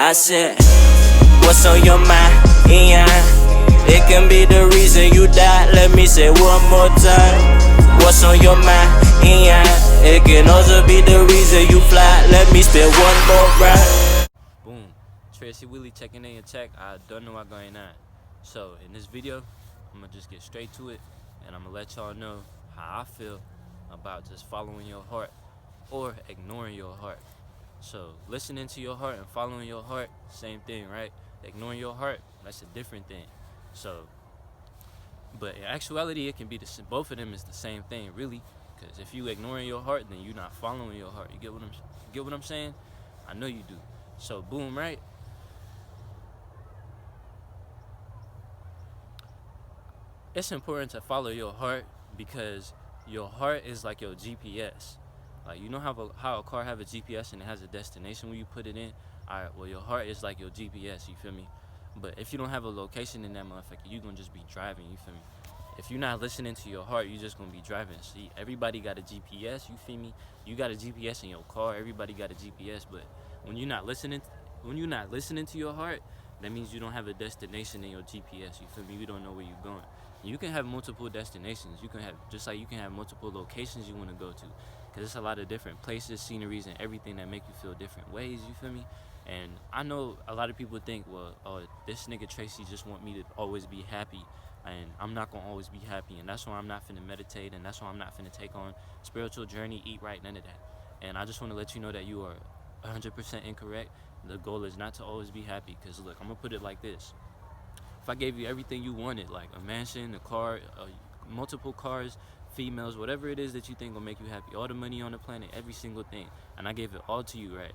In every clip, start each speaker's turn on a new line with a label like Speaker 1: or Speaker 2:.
Speaker 1: I said, what's on your mind? Yeah. It can be the reason you die. Let me say one more time. What's on your mind? Yeah. It can also be the reason you fly. Let me spit one more ride.
Speaker 2: Boom. Tracy, Willie checking in your check. I don't know what's going on. So in this video, I'm gonna just get straight to it, and I'm gonna let y'all know how I feel about just following your heart or ignoring your heart. So listening to your heart and following your heart, same thing, right? Ignoring your heart, that's a different thing. So, but in actuality, it can be both of them is the same thing, really. Because if you ignoring your heart, then you're not following your heart. You get what I'm saying? I know you do. So boom, right? It's important to follow your heart because your heart is like your GPS. Like, you know how a car have a GPS and it has a destination when you put it in? Alright, well, your heart is like your GPS, you feel me? But if you don't have a location in that motherfucker, you gonna just be driving, you feel me? If you're not listening to your heart, you just gonna be driving. See, everybody got a GPS, you feel me? You got a GPS in your car, everybody got a GPS, but when you're not listening to your heart, that means you don't have a destination in your GPS, you feel me? You don't know where you're going. You can have multiple destinations. You can have, just like you can have multiple locations you want to go to, because it's a lot of different places, sceneries, and everything that make you feel different ways, you feel me? And I know a lot of people think, well, oh, this nigga Tracy just want me to always be happy, and I'm not gonna always be happy, and that's why I'm not finna meditate, and that's why I'm not finna take on spiritual journey, eat right, none of that. And I just want to let you know that you are 100% incorrect. The goal is not to always be happy, because look, I'm gonna put it like this. If I gave you everything you wanted, like a mansion, a car, multiple cars, females, whatever it is that you think will make you happy, all the money on the planet, every single thing, and I gave it all to you, right?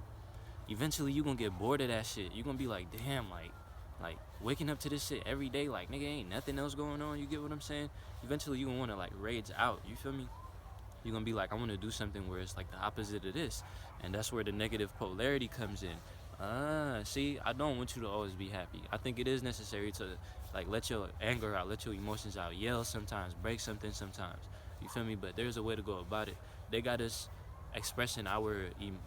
Speaker 2: Eventually, you gonna get bored of that shit. You gonna be like, damn, like waking up to this shit every day, like, nigga, ain't nothing else going on. You get what I'm saying? Eventually, you gonna wanna like rage out. You feel me? You're gonna be like, I want to do something where it's like the opposite of this, and that's where the negative polarity comes in. See, I don't want you to always be happy. I think it is necessary to like let your anger out, let your emotions out, yell sometimes, break something sometimes. You feel me? But there's a way to go about it. They got us expressing our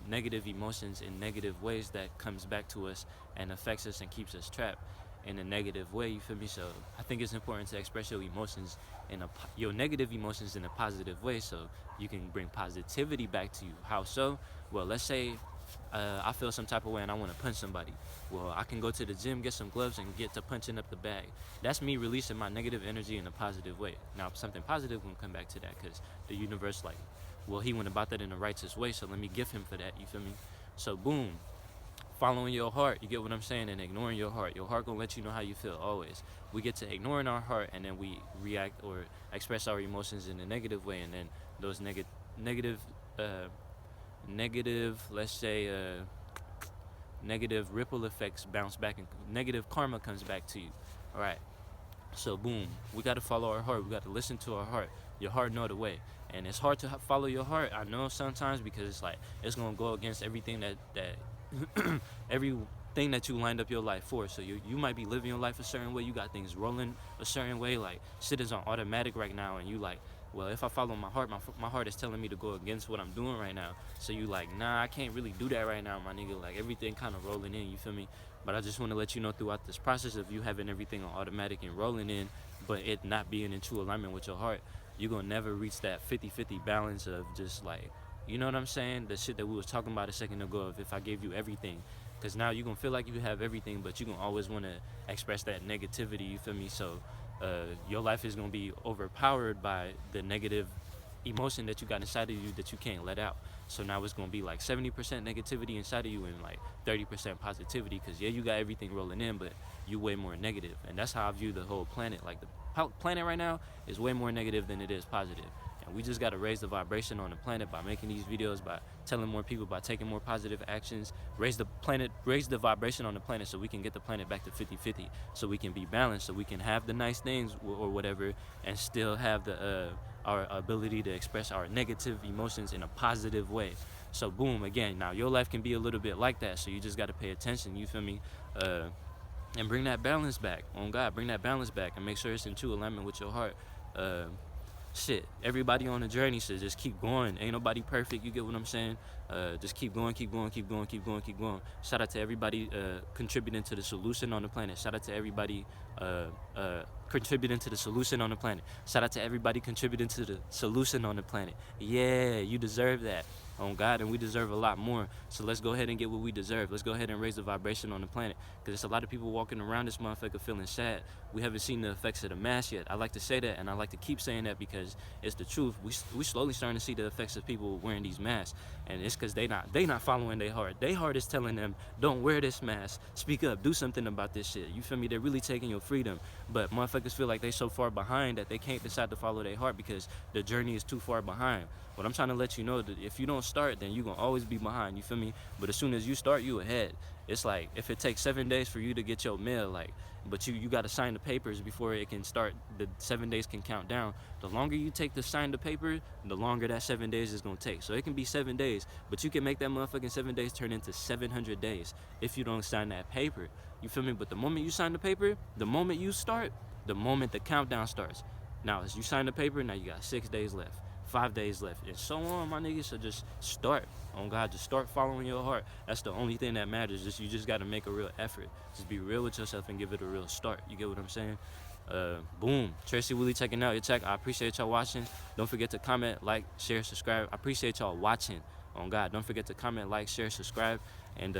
Speaker 2: negative emotions in negative ways that comes back to us and affects us and keeps us trapped in a negative way. You feel me? So I think it's important to express your emotions your negative emotions in a positive way, so you can bring positivity back to you. How so? Well, let's say I feel some type of way and I want to punch somebody. Well, I can go to the gym, get some gloves, and get to punching up the bag. That's me releasing my negative energy in a positive way. Now, something positive will come back to that, because the universe, like, well, he went about that in a righteous way, so let me gift him for that, you feel me? So, boom. Following your heart, you get what I'm saying, and ignoring your heart. Your heart gonna let you know how you feel always. We get to ignoring our heart, and then we react or express our emotions in a negative way, and then those negative, let's say, negative ripple effects bounce back, and negative karma comes back to you. All right. So boom, we got to follow our heart. We got to listen to our heart. Your heart know the way, and it's hard to follow your heart. I know sometimes, because it's like it's gonna go against everything that everything that you lined up your life for. So you might be living your life a certain way. You got things rolling a certain way. Like shit is on automatic right now, and you like, well, if I follow my heart, my heart is telling me to go against what I'm doing right now. So you like, nah, I can't really do that right now, my nigga. Like everything kind of rolling in, you feel me? But I just want to let you know, throughout this process of you having everything on automatic and rolling in, but it not being in true alignment with your heart, you're going to never reach that 50-50 balance of just like, you know what I'm saying? The shit that we was talking about a second ago of if I gave you everything. Because now you're going to feel like you have everything, but you're going to always want to express that negativity, you feel me? So your life is going to be overpowered by the negative emotion that you got inside of you that you can't let out. So now it's going to be like 70% negativity inside of you and like 30% positivity, because yeah, you got everything rolling in, but you way more negative. And that's how I view the whole planet. Like the planet right now is way more negative than it is positive. And we just got to raise the vibration on the planet by making these videos, by telling more people, by taking more positive actions, raise the vibration on the planet, so we can get the planet back to 50-50, so we can be balanced, so we can have the nice things or whatever, and still have our ability to express our negative emotions in a positive way. So boom, again, now your life can be a little bit like that, so you just got to pay attention, you feel me? And bring that balance back. On God, bring that balance back and make sure it's in true alignment with your heart. shit, everybody on the journey should just keep going. Ain't nobody perfect, you get what I'm saying? Just keep going, keep going, keep going, keep going, keep going. Shout out to everybody contributing to the solution on the planet. Shout out to everybody contributing to the solution on the planet. Shout out to everybody contributing to the solution on the planet. Yeah, you deserve that. On God, and we deserve a lot more. So let's go ahead and get what we deserve. Let's go ahead and raise the vibration on the planet, because there's a lot of people walking around this motherfucker feeling sad. We haven't seen the effects of the mask yet. I like to say that, and I like to keep saying that because it's the truth. We slowly starting to see the effects of people wearing these masks, and it's because they not following their heart. Their heart is telling them, don't wear this mask. Speak up. Do something about this shit. You feel me? They're really taking your freedom, but motherfuckers feel like they so far behind that they can't decide to follow their heart because the journey is too far behind. What I'm trying to let you know that if you don't start, then you're going to always be behind, you feel me? But as soon as you start, you ahead. It's like, if it takes 7 days for you to get your mail, like, but you got to sign the papers before it can start, the 7 days can count down. The longer you take to sign the paper, the longer that 7 days is going to take. So it can be 7 days, but you can make that motherfucking 7 days turn into 700 days if you don't sign that paper. You feel me? But the moment you sign the paper, the moment you start, the moment the countdown starts. Now, as you sign the paper, now you got 6 days left. 5 days left, and so on, my niggas. So just start. On God, just start following your heart. That's the only thing that matters. You just got to make a real effort. Just be real with yourself and give it a real start. You get what I'm saying? Boom. Tracy, Willie checking out your check. I appreciate y'all watching. Don't forget to comment, like, share, subscribe. I appreciate y'all watching. On God, don't forget to comment, like, share, subscribe. And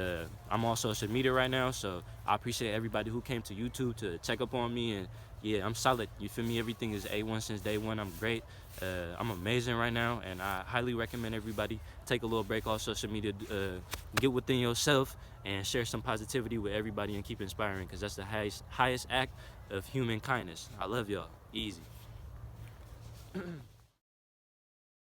Speaker 2: I'm on social media right now, so I appreciate everybody who came to YouTube to check up on me. And yeah, I'm solid. You feel me? Everything is A1 since day one. I'm great. I'm amazing right now, and I highly recommend everybody take a little break off social media, get within yourself, and share some positivity with everybody and keep inspiring, because that's the highest act of human kindness. I love y'all. Easy.